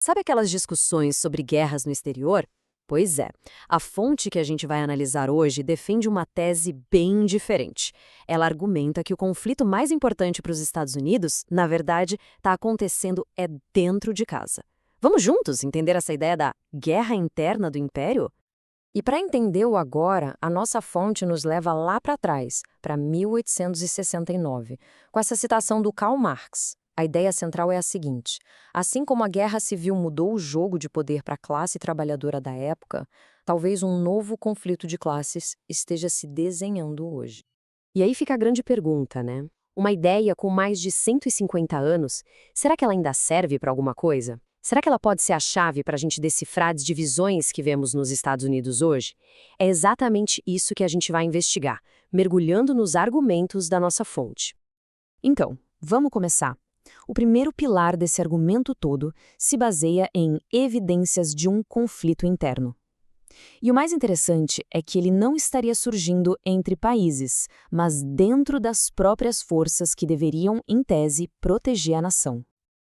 Sabe aquelas discussões sobre guerras no exterior? Pois é, a fonte que a gente vai analisar hoje defende uma tese bem diferente. Ela argumenta que o conflito mais importante para os Estados Unidos, na verdade, está acontecendo dentro de casa. Vamos juntos entender essa ideia da guerra interna do império? E para entender o agora, a nossa fonte nos leva lá para trás, para 1869, com essa citação do Karl Marx. A ideia central é a seguinte: assim como a guerra civil mudou o jogo de poder para a classe trabalhadora da época, talvez um novo conflito de classes esteja se desenhando hoje. E aí fica a grande pergunta, né? Uma ideia com mais de 150 anos, será que ela ainda serve para alguma coisa? Será que ela pode ser a chave para a gente decifrar as divisões que vemos nos Estados Unidos hoje? É exatamente isso que a gente vai investigar, mergulhando nos argumentos da nossa fonte. Então, vamos começar. O primeiro pilar desse argumento todo se baseia em evidências de um conflito interno. E o mais interessante é que ele não estaria surgindo entre países, mas dentro das próprias forças que deveriam, em tese, proteger a nação.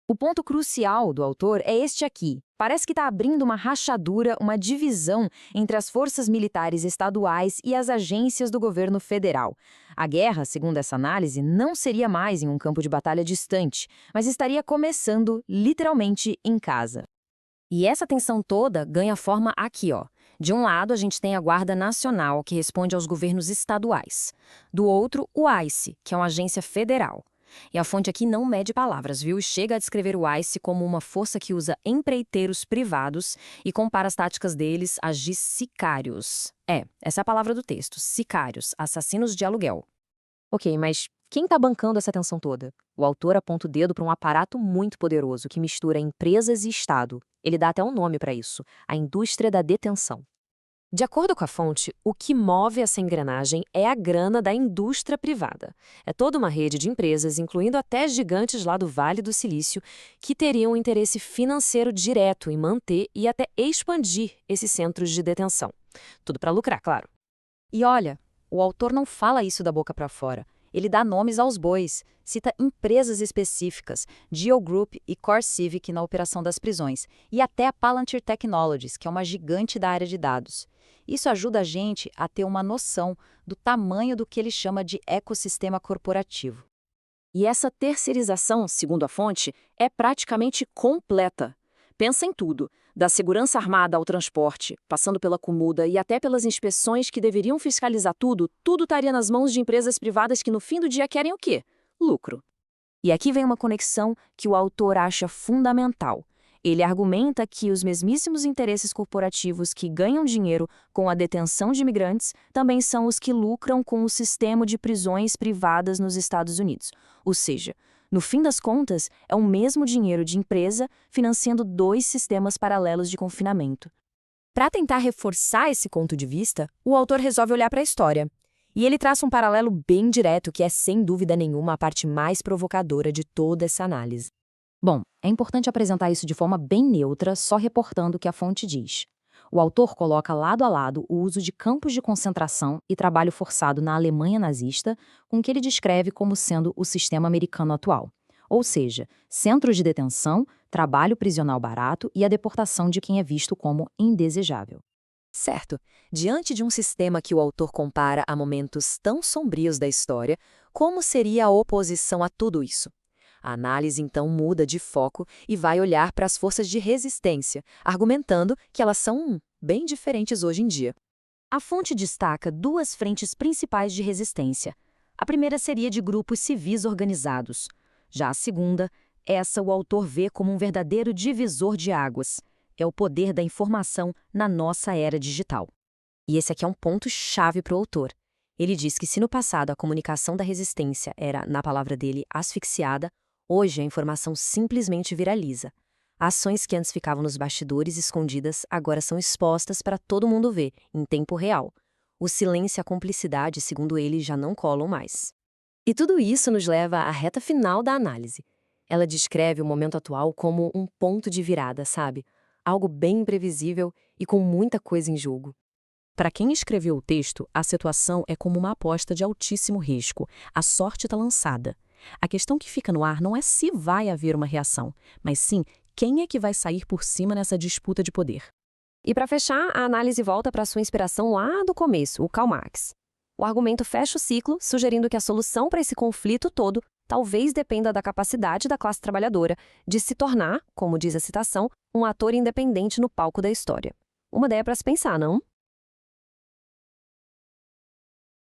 O ponto crucial do autor é este aqui. Parece que está abrindo uma rachadura, uma divisão entre as forças militares estaduais e as agências do governo federal. A guerra, segundo essa análise, não seria mais em um campo de batalha distante, mas estaria começando, literalmente, em casa. E essa tensão toda ganha forma aqui, ó. De um lado, a gente tem a Guarda Nacional, que responde aos governos estaduais. Do outro, o ICE, que é uma agência federal. E a fonte aqui não mede palavras, viu? E chega a descrever o ICE como uma força que usa empreiteiros privados e compara as táticas deles às de sicários. Essa é a palavra do texto, sicários, assassinos de aluguel. Ok, mas quem está bancando essa tensão toda? O autor aponta o dedo para um aparato muito poderoso que mistura empresas e Estado. Ele dá até um nome para isso, a indústria da detenção. De acordo com a fonte, o que move essa engrenagem é a grana da indústria privada. É toda uma rede de empresas, incluindo até gigantes lá do Vale do Silício, que teriam um interesse financeiro direto em manter e até expandir esses centros de detenção. Tudo para lucrar, claro. E olha, o autor não fala isso da boca para fora. Ele dá nomes aos bois, cita empresas específicas, Geo Group e Core Civic na operação das prisões, e até a Palantir Technologies, que é uma gigante da área de dados. Isso ajuda a gente a ter uma noção do tamanho do que ele chama de ecossistema corporativo. E essa terceirização, segundo a fonte, é praticamente completa. Pensa em tudo, da segurança armada ao transporte, passando pela comida e até pelas inspeções que deveriam fiscalizar tudo estaria nas mãos de empresas privadas que no fim do dia querem o quê? Lucro. E aqui vem uma conexão que o autor acha fundamental. Ele argumenta que os mesmíssimos interesses corporativos que ganham dinheiro com a detenção de imigrantes também são os que lucram com o sistema de prisões privadas nos Estados Unidos. Ou seja, no fim das contas, é o mesmo dinheiro de empresa financiando dois sistemas paralelos de confinamento. Para tentar reforçar esse ponto de vista, o autor resolve olhar para a história. E ele traça um paralelo bem direto que é, sem dúvida nenhuma, a parte mais provocadora de toda essa análise. Bom, é importante apresentar isso de forma bem neutra, só reportando o que a fonte diz. O autor coloca lado a lado o uso de campos de concentração e trabalho forçado na Alemanha nazista, com o que ele descreve como sendo o sistema americano atual. Ou seja, centros de detenção, trabalho prisional barato e a deportação de quem é visto como indesejável. Certo, diante de um sistema que o autor compara a momentos tão sombrios da história, como seria a oposição a tudo isso? A análise, então, muda de foco e vai olhar para as forças de resistência, argumentando que elas são bem diferentes hoje em dia. A fonte destaca duas frentes principais de resistência. A primeira seria de grupos civis organizados. Já a segunda, essa o autor vê como um verdadeiro divisor de águas. É o poder da informação na nossa era digital. E esse aqui é um ponto-chave para o autor. Ele diz que se no passado a comunicação da resistência era, na palavra dele, asfixiada, hoje a informação simplesmente viraliza. Ações que antes ficavam nos bastidores escondidas agora são expostas para todo mundo ver, em tempo real. O silêncio e a cumplicidade, segundo ele, já não colam mais. E tudo isso nos leva à reta final da análise. Ela descreve o momento atual como um ponto de virada, sabe? Algo bem imprevisível e com muita coisa em jogo. Para quem escreveu o texto, a situação é como uma aposta de altíssimo risco. A sorte está lançada. A questão que fica no ar não é se vai haver uma reação, mas sim quem é que vai sair por cima nessa disputa de poder? E para fechar, a análise volta para sua inspiração lá do começo, o Karl Marx. O argumento fecha o ciclo, sugerindo que a solução para esse conflito todo talvez dependa da capacidade da classe trabalhadora de se tornar, como diz a citação, um ator independente no palco da história. Uma ideia para se pensar, não?